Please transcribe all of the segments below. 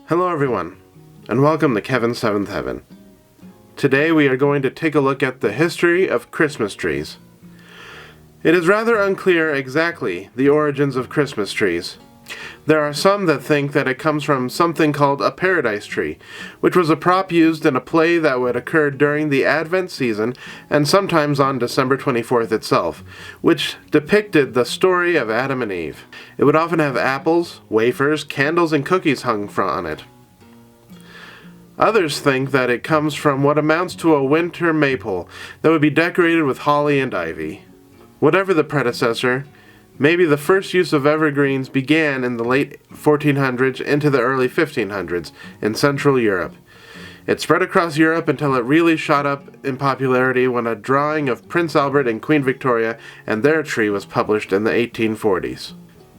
Hello everyone, and welcome to Kevin's Seventh Heaven. Today we are going to take a look at the history of Christmas trees. It is rather unclear exactly the origins of Christmas trees. There are some that think that it comes from something called a paradise tree, which was a prop used in a play that would occur during the Advent season and sometimes on December 24th itself, which depicted the story of Adam and Eve. It would often have apples, wafers, candles, and cookies hung on it. Others think that it comes from what amounts to a winter maypole that would be decorated with holly and ivy. Whatever the predecessor, maybe the first use of evergreens began in the late 1400s into the early 1500s in Central Europe. It spread across Europe until it really shot up in popularity when a drawing of Prince Albert and Queen Victoria and their tree was published in the 1840s.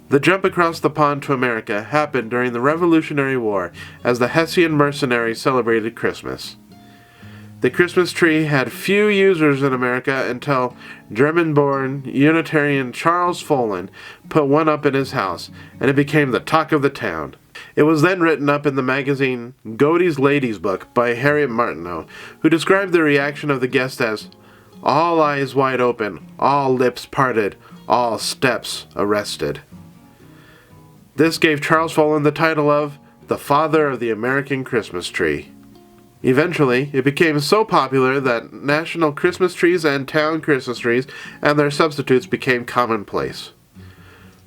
The jump across the pond to America happened during the Revolutionary War as the Hessian mercenaries celebrated Christmas. The Christmas tree had few users in America until German-born Unitarian Charles Follen put one up in his house, and it became the talk of the town. It was then written up in the magazine Godey's Lady's Book by Harriet Martineau, who described the reaction of the guests as, "All eyes wide open, all lips parted, all steps arrested." This gave Charles Follen the title of the Father of the American Christmas Tree. Eventually, it became so popular that national Christmas trees and town Christmas trees and their substitutes became commonplace.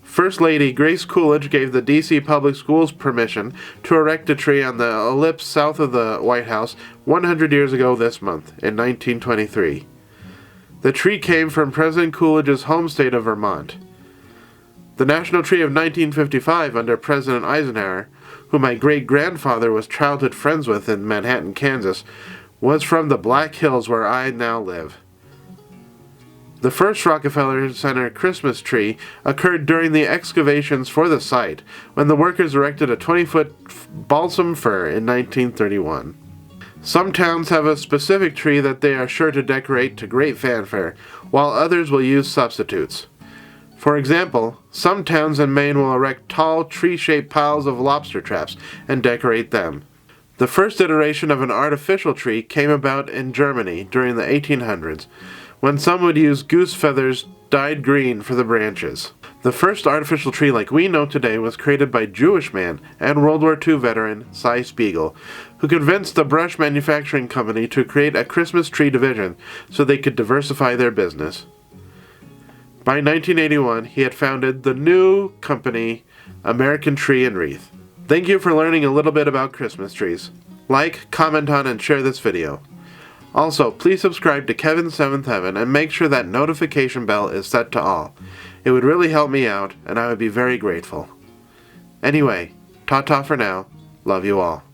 First Lady Grace Coolidge gave the D.C. Public Schools permission to erect a tree on the ellipse south of the White House 100 years ago this month, in 1923. The tree came from President Coolidge's home state of Vermont. The national tree of 1955 under President Eisenhower, who my great-grandfather was childhood friends with in Manhattan, Kansas, was from the Black Hills where I now live. The first Rockefeller Center Christmas tree occurred during the excavations for the site, when the workers erected a 20-foot balsam fir in 1931. Some towns have a specific tree that they are sure to decorate to great fanfare, while others will use substitutes. For example, some towns in Maine will erect tall, tree-shaped piles of lobster traps and decorate them. The first iteration of an artificial tree came about in Germany during the 1800s, when some would use goose feathers dyed green for the branches. The first artificial tree like we know today was created by Jewish man and World War II veteran Cy Spiegel, who convinced the brush manufacturing company to create a Christmas tree division so they could diversify their business. By 1981, he had founded the new company, American Tree and Wreath. Thank you for learning a little bit about Christmas trees. Like, comment on, and share this video. Also, please subscribe to Kevin's Seventh Heaven and make sure that notification bell is set to all. It would really help me out, and I would be very grateful. Anyway, ta-ta for now. Love you all.